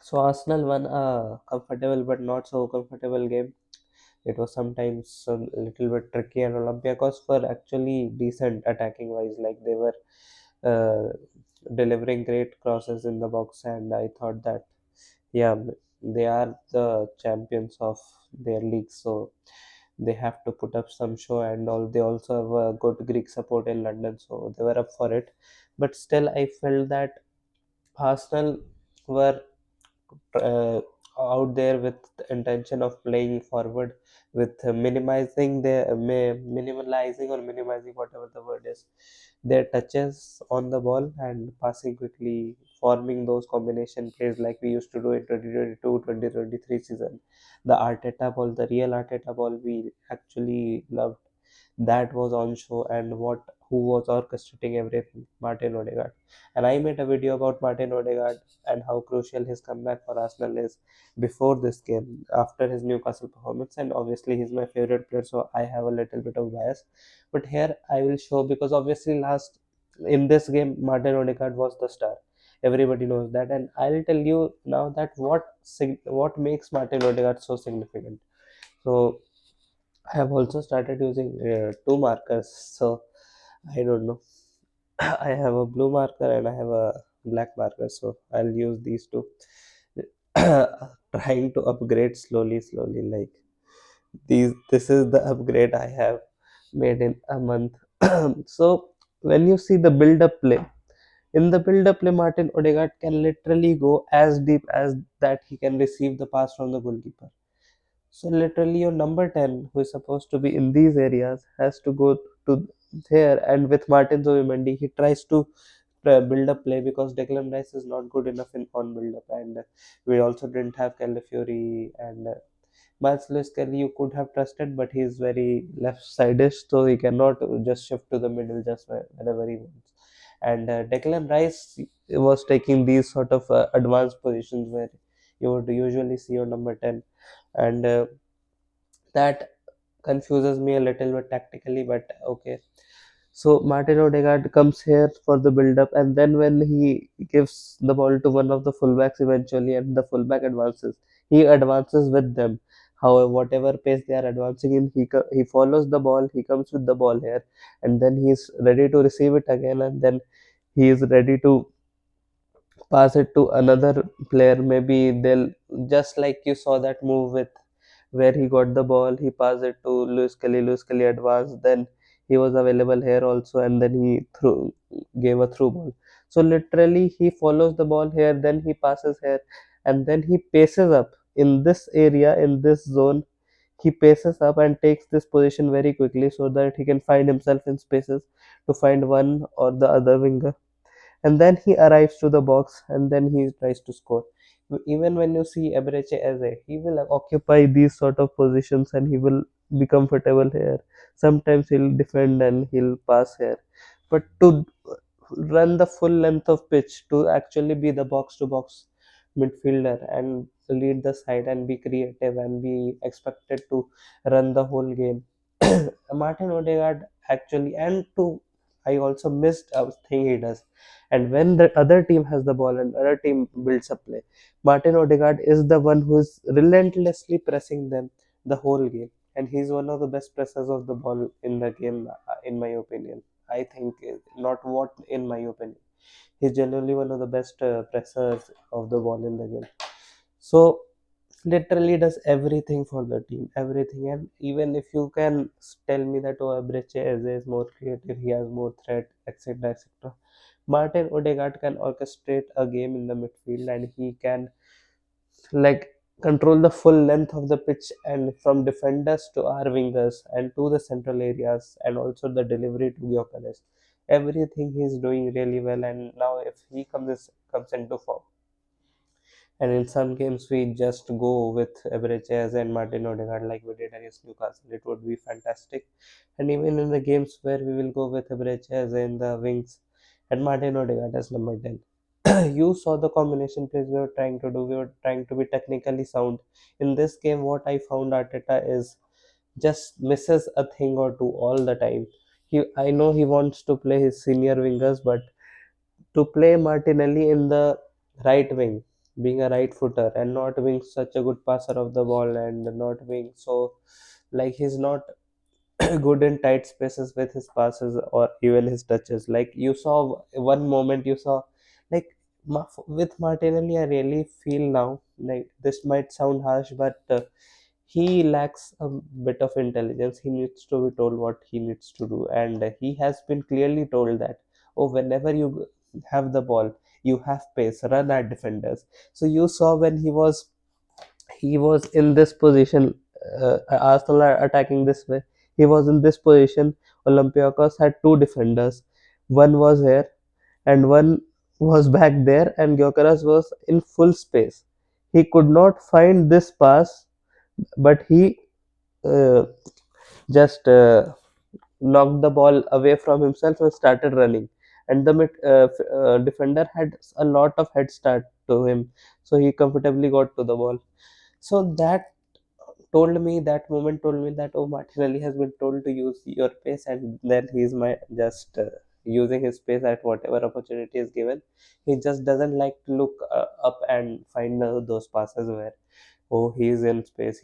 So Arsenal won a comfortable but not so comfortable game. It was sometimes a little bit tricky, and Olympiakos were actually decent attacking wise. Like they were uh, delivering great crosses in the box, and I thought that yeah, they are the champions of their league, so they have to put up some show, and all. They also have a good Greek support in London, so they were up for it. But still, I felt that Arsenal were uh, out there with the intention of playing forward, with minimalizing or minimizing, whatever the word is, their touches on the ball and passing quickly, forming those combination plays like we used to do in 2022-2023 season. The Arteta ball, the real Arteta ball, we actually loved. That was on show, and what who was orchestrating everything? Martin Odegaard. And I made a video about Martin Odegaard and how crucial his comeback for Arsenal is before this game, after his Newcastle performance. And obviously, he's my favorite player, so I have a little bit of bias. But here I will show, because obviously, last in this game, Martin Odegaard was the star. Everybody knows that, and I'll tell you now that what makes Martin Odegaard so significant. So I have also started using two markers. So I don't know. I have a blue marker and I have a black marker. So I'll use these two. Trying to upgrade slowly, slowly. Like this is the upgrade I have made in a month. So when you see the build-up play, in the build-up play, Martin Odegaard can literally go as deep as that he can receive the pass from the goalkeeper. So literally your number 10, who is supposed to be in these areas, has to go to there. And with Martin Zubimendi, he tries to build up play, because Declan Rice is not good enough in on build up. And we also didn't have Calafiori, and Miles Lewis Kelly you could have trusted, but he's very left-sided, so he cannot just shift to the middle just whenever he wants. And Declan Rice was taking these sort of advanced positions where you would usually see your number 10, and that confuses me a little bit tactically, but okay. So Martin Odegaard comes here for the build-up, and then when he gives the ball to one of the fullbacks eventually, and the fullback advances, he advances with them. However, whatever pace they are advancing in, he follows the ball. He comes with the ball here, and then he's ready to receive it again, and then he is ready to pass it to another player. Maybe they'll, just like you saw that move with where he got the ball, he passed it to Luis Kelly. Luis Kelly advanced, then he was available here also, and then he threw gave a through ball. So literally, he follows the ball here, then he passes here, and then he paces up in this area, in this zone. He paces up and takes this position very quickly so that he can find himself in spaces to find one or the other winger, and then he arrives to the box, and then he tries to score. Even when you see Ebreche Eze, he will occupy these sort of positions and he will be comfortable here. Sometimes he'll defend and he'll pass here. But to run the full length of pitch, to actually be the box to box midfielder and lead the side and be creative and be expected to run the whole game, Martin Odegaard actually, and to I also missed a thing he does. And when the other team has the ball and other team builds a play, Martin Odegaard is the one who is relentlessly pressing them the whole game. And he's one of the best pressers of the ball in the game, in my opinion. I think, not what in my opinion. He's generally one of the best pressers of the ball in the game. So literally does everything for the team, everything. And even if you can tell me that Breche is more creative, he has more threat, etc., etc., Martin Odegaard can orchestrate a game in the midfield, and he can, like, control the full length of the pitch, and from defenders to our wingers and to the central areas, and also the delivery to Gyökeres. Everything he's doing really well, and now if he comes into form, and in some games, we just go with Ebreches and Martin Odegaard like we did against Newcastle. It would be fantastic. And even in the games where we will go with Ebreches in the wings and Martin Odegaard as number 10. You saw the combination plays we were trying to do. We were trying to be technically sound. In this game, what I found Arteta is just misses a thing or two all the time. I know he wants to play his senior wingers, but to play Martinelli in the right wing, being a right footer and not being such a good passer of the ball, and not being so, like, he's not good in tight spaces with his passes or even his touches. Like, you saw one moment, you saw, like, with Martinelli, I really feel now, like, this might sound harsh, but he lacks a bit of intelligence. He needs to be told what he needs to do, and he has been clearly told that, oh, whenever you have the ball, you have pace, run at defenders. So you saw when he was in this position, Arsenal are attacking this way. He was in this position. Olympiakos had two defenders. One was here and one was back there, and Gyökeres was in full space. He could not find this pass, but he uh, just knocked the ball away from himself and started running. And the defender had a lot of head start to him, so he comfortably got to the ball. So that moment told me that, oh, Martinelli has been told to use your pace, and then he's my just using his pace at whatever opportunity is given. He just doesn't like to look up and find those passes where, oh, he's in space.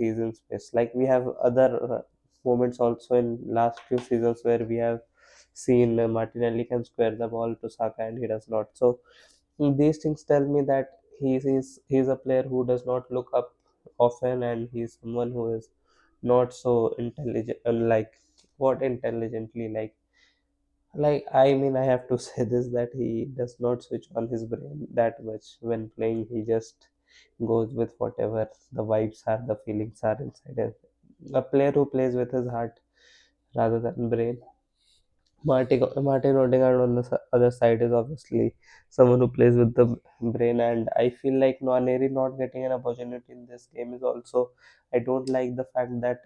Like, we have other moments also in last few seasons where we have seen Martinelli can square the ball to Saka and he does not. So these things tell me that he's a player who does not look up often, and he's someone who is not so intelligent. Like, what intelligently, like, I mean, I have to say this, that he does not switch on his brain that much when playing. He just goes with whatever the vibes are, the feelings are inside him. A player who plays with his heart rather than brain. Martin Odegaard on the other side is obviously someone who plays with the brain, and I feel like Nwaneri not getting an opportunity in this game is also. I don't like the fact that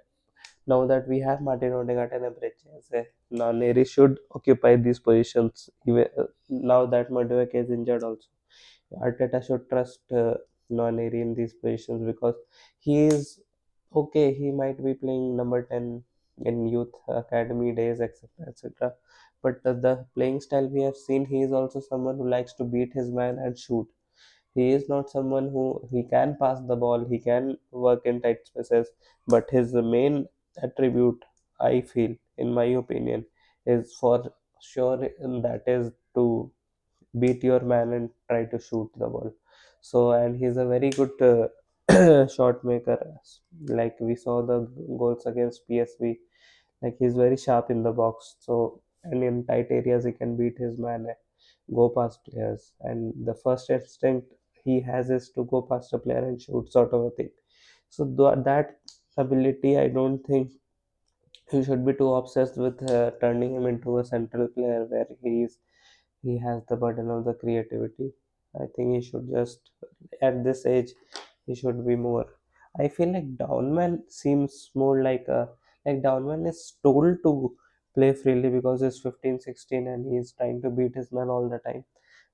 now that we have Martin Odegaard and Ebreche, Nwaneri should occupy these positions. Even now that Madueke is injured, also Arteta should trust Nwaneri in these positions, because he is okay. He might be playing number 10 in youth academy days, etc., etc. But the playing style we have seen, he is also someone who likes to beat his man and shoot. He is not someone who he can pass the ball, he can work in tight spaces, but his main attribute, I feel, in my opinion, is for sure, and that is to beat your man and try to shoot the ball. So, and he's a very good shot maker. Like, we saw the goals against PSV, like, he's very sharp in the box. So, and in tight areas he can beat his man, go past players, and the first instinct he has is to go past a player and shoot, sort of a thing. So that ability, I don't think he should be too obsessed with turning him into a central player where he has the burden of the creativity. I think he should just, at this age, he should be more. I feel like Downman seems more like Downman is told to play freely because he's 15, 16 and he's trying to beat his man all the time.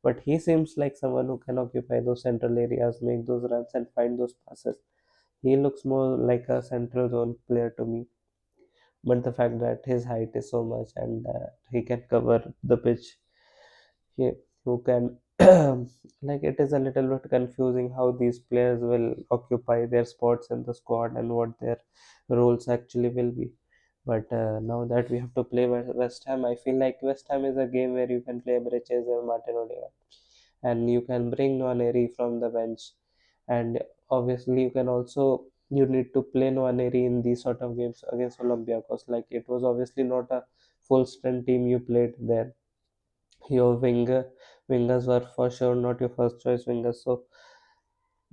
But he seems like someone who can occupy those central areas, make those runs, and find those passes. He looks more like a central zone player to me. But the fact that his height is so much and that he can cover the pitch, he, who can like, it is a little bit confusing how these players will occupy their spots in the squad and what their roles actually will be. But now that we have to play West Ham, I feel like West Ham is a game where you can play Breches and Martin Odegaard, and you can bring Nwaneri from the bench, and obviously you need to play Nwaneri in these sort of games against Olympiakos. Like, it was obviously not a full strength team you played there. Your wingers were for sure not your first choice wingers. So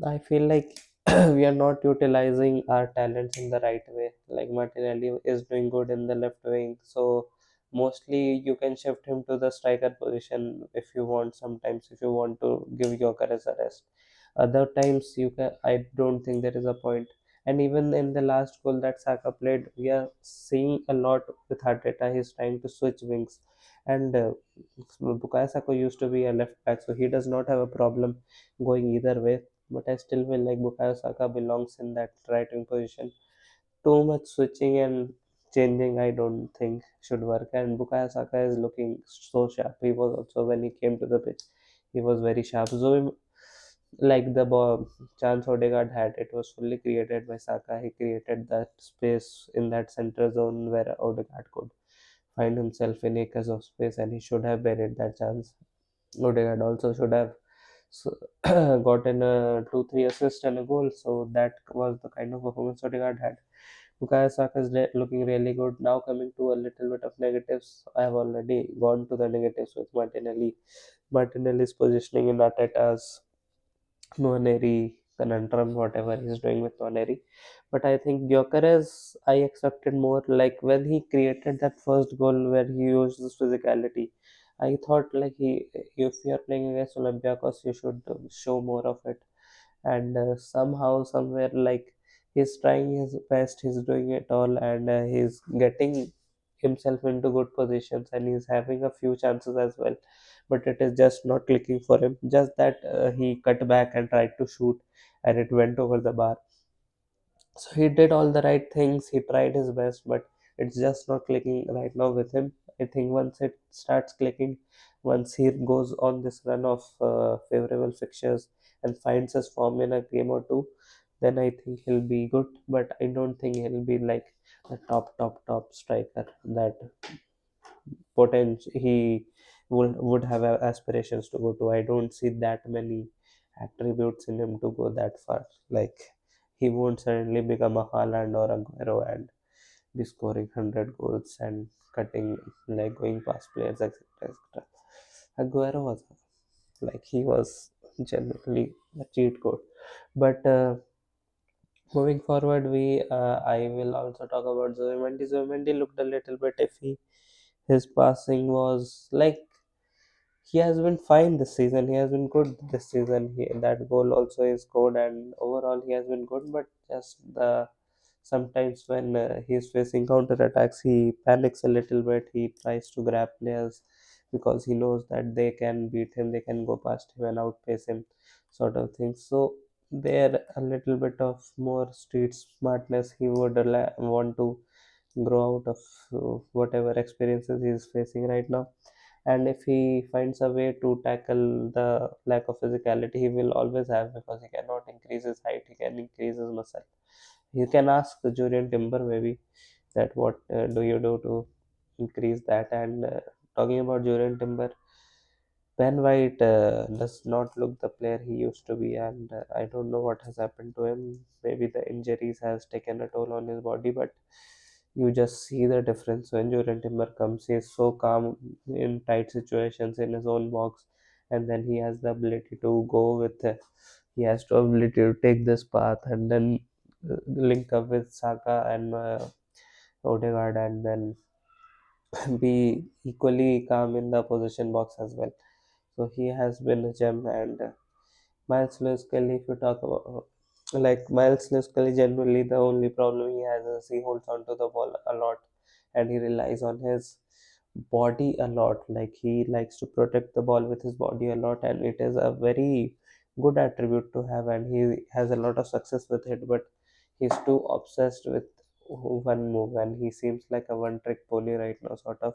I feel like we are not utilizing our talents in the right way. Like, Martinelli is doing good in the left wing, so mostly you can shift him to the striker position if you want. Sometimes, if you want to give Jokeres a rest. Other times, you can. I don't think there is a point. And even in the last goal that Saka played, we are seeing a lot with Arteta. He's trying to switch wings, and Bukayo Saka used to be a left back, so he does not have a problem going either way, but I still feel like Bukayo Saka belongs in that right wing position. Too much switching and changing, I don't think should work. And Bukayo Saka is looking so sharp. He was also, when he came to the pitch, he was very sharp. like the chance Odegaard had, it was fully created by Saka. He created that space in that center zone where Odegaard could find himself in acres of space, and he should have buried that chance. Odegaard also should have s- gotten a 2-3 assists and a goal. So that was the kind of performance Odegaard had. Bukayo Saka is looking really good. Now coming to a little bit of negatives. I have already gone to the negatives with Martinelli. Martinelli's positioning in Arteta's Nwaneri conundrum, whatever he's doing with Nwaneri. But I think Gyökeres, I expected more. Like when he created that first goal where he used his physicality, I thought like if you are playing against Olympiakos, you should show more of it. And somehow, somewhere, like he's trying his best, he's doing it all, and he's getting himself into good positions, and he's having a few chances as well, but it is just not clicking for him. Just that he cut back and tried to shoot, and it went over the bar. So he did all the right things, he tried his best, but it's just not clicking right now with him. I think once it starts clicking, once he goes on this run of favorable fixtures and finds his form in a game or two, then I think he'll be good. But I don't think he'll be like a top striker that potential he would have aspirations to go to. I don't see that many attributes in him to go that far. Like he won't suddenly become a Haaland or a Aguero and be scoring 100 goals and cutting, like going past players, etc. etc. Aguero was like he was generally a cheat code. But moving forward, we I will also talk about Zoemendi. Zoemendi looked a little bit iffy. His passing was like he has been fine this season. He has been good this season. That goal also is scored, and overall he has been good. But just the sometimes when he is facing counter attacks, he panics a little bit. He tries to grab players because he knows that they can beat him, they can go past him and outpace him, sort of thing. So there a little bit of more street smartness he would want to grow out of whatever experiences he is facing right now. And if he finds a way to tackle the lack of physicality, he will always have, because he cannot increase his height, he can increase his muscle. You can ask Julian Timber maybe that what do you do to increase that. And talking about Julian Timber, Ben White does not look the player he used to be, and I don't know what has happened to him. Maybe the injuries has taken a toll on his body, but you just see the difference when Julian Timber comes. He is so calm in tight situations in his own box, and then he has the ability to go with. He has the ability to take this path and then link up with Saka and Odegaard, and then be equally calm in the possession box as well. So he has been a gem. And Miles Lewis Kelly, if you talk about like Miles Lewis Kelly, generally the only problem he has is he holds on to the ball a lot, and he relies on his body a lot. Like he likes to protect the ball with his body a lot, and it is a very good attribute to have, and he has a lot of success with it. But he's too obsessed with one move, and he seems like a one trick pony right now, sort of.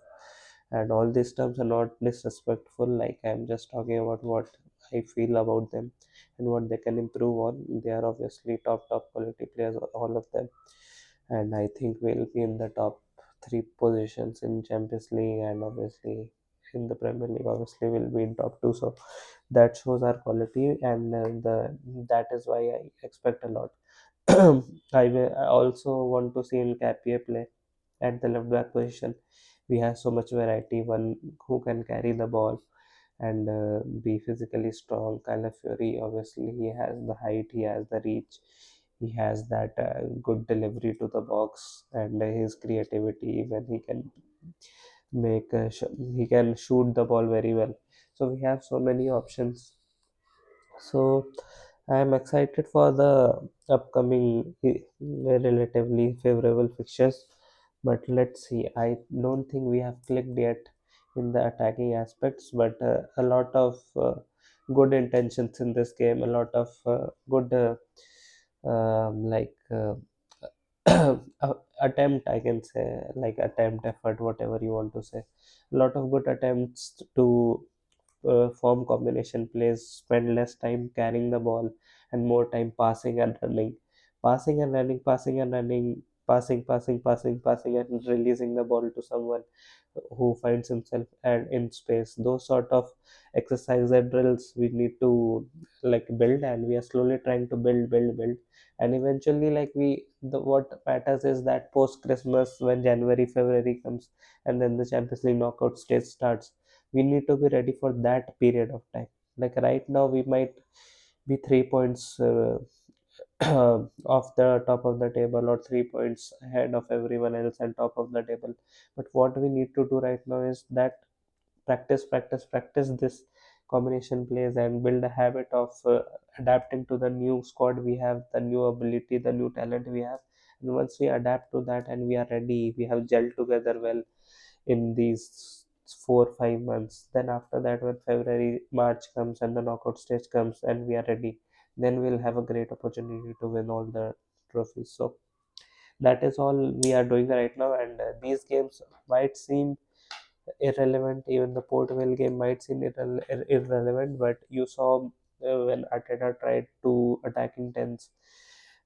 And all these terms are not disrespectful, like I'm just talking about what I feel about them and what they can improve on. They are obviously top quality players, all of them, and I think we'll be in the top three positions in Champions League, and obviously in the Premier League, obviously we'll be in top two. So that shows our quality, and the that is why I expect a lot. I also want to see Nketiah play at the left back position. We have so much variety. One who can carry the ball and be physically strong. Calafiori, obviously, he has the height, he has the reach, he has that good delivery to the box, and his creativity when he can he can shoot the ball very well. So we have so many options. So I am excited for the upcoming relatively favorable fixtures. But let's see. I don't think we have clicked yet in the attacking aspects, but a lot of good intentions in this game, a lot of good like attempt, I can say, like attempt effort, whatever you want to say. A lot of good attempts to form combination plays, spend less time carrying the ball and more time passing and running, passing and running, passing and running, passing and releasing the ball to someone who finds himself and in space. Those sort of exercise and drills we need to like build, and we are slowly trying to build, and eventually like what matters is that post Christmas, when January February comes and then the Champions League knockout stage starts, we need to be ready for that period of time. Like right now we might be 3 points off the top of the table, or 3 points ahead of everyone else and top of the table. But what we need to do right now is that practice this combination plays and build a habit of adapting to the new squad we have, the new ability, the new talent we have. And once we adapt to that and we are ready, we have gelled together well in these 4 5 months, then after that, when February March comes and the knockout stage comes and we are ready, then we'll have a great opportunity to win all the trophies. So that is all we are doing right now, and these games might seem irrelevant. Even the Portugal game might seem irrelevant, but you saw when Arteta tried to attacking tens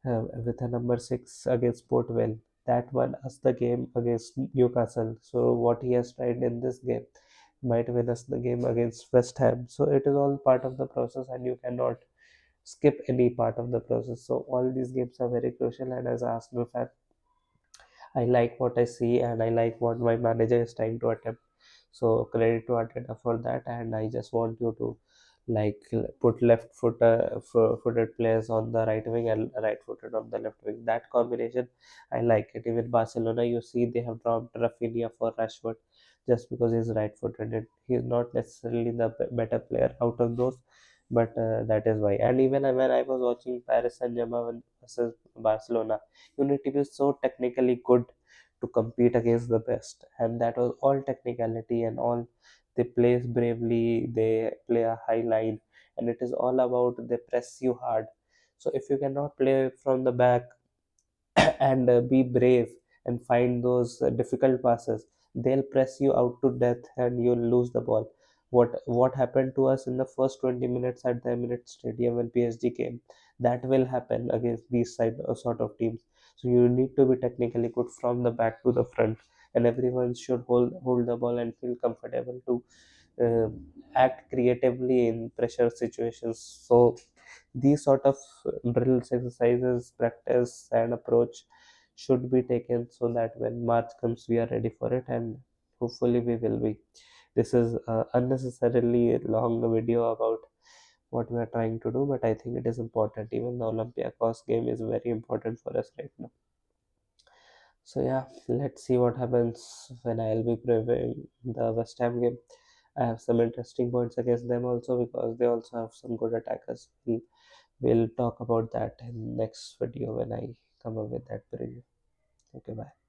with a number six against Portugal, that won us the game against Newcastle. So what he has tried in this game might win us the game against West Ham. So it is all part of the process, and you cannot skip any part of the process. So all these games are very crucial, and as an Arsenal fan, I like what I see and I like what my manager is trying to attempt. So credit to Arteta for that, and I just want you to put footed players on the right wing and right footed on the left wing. That combination, I like it. Even Barcelona, you see, they have dropped Rafinha for Rashford just because he's right footed. He's not necessarily the better player out of those, but that is why. And even when I was watching Paris Saint-Germain versus Barcelona, you need to be so technically good to compete against the best, and that was all technicality and all. They play bravely, they play a high line, and it is all about they press you hard. So if you cannot play from the back and be brave and find those difficult passes, they'll press you out to death and you'll lose the ball. What happened to us in the first 20 minutes at the Emirates Stadium when PSG came, that will happen against these sort of teams. So you need to be technically good from the back to the front, and everyone should hold the ball and feel comfortable to uh, act creatively in pressure situations. So these sort of drills, exercises, practice, and approach should be taken so that when March comes, we are ready for it, and hopefully we will be. This is unnecessarily long video about what we are trying to do, but I think it is important. Even the Olympiakos game is very important for us right now. So yeah, let's see what happens when I'll be previewing the West Ham game. I have some interesting points against them also because they also have some good attackers. We'll talk about that in next video when I come up with that preview. Okay, bye.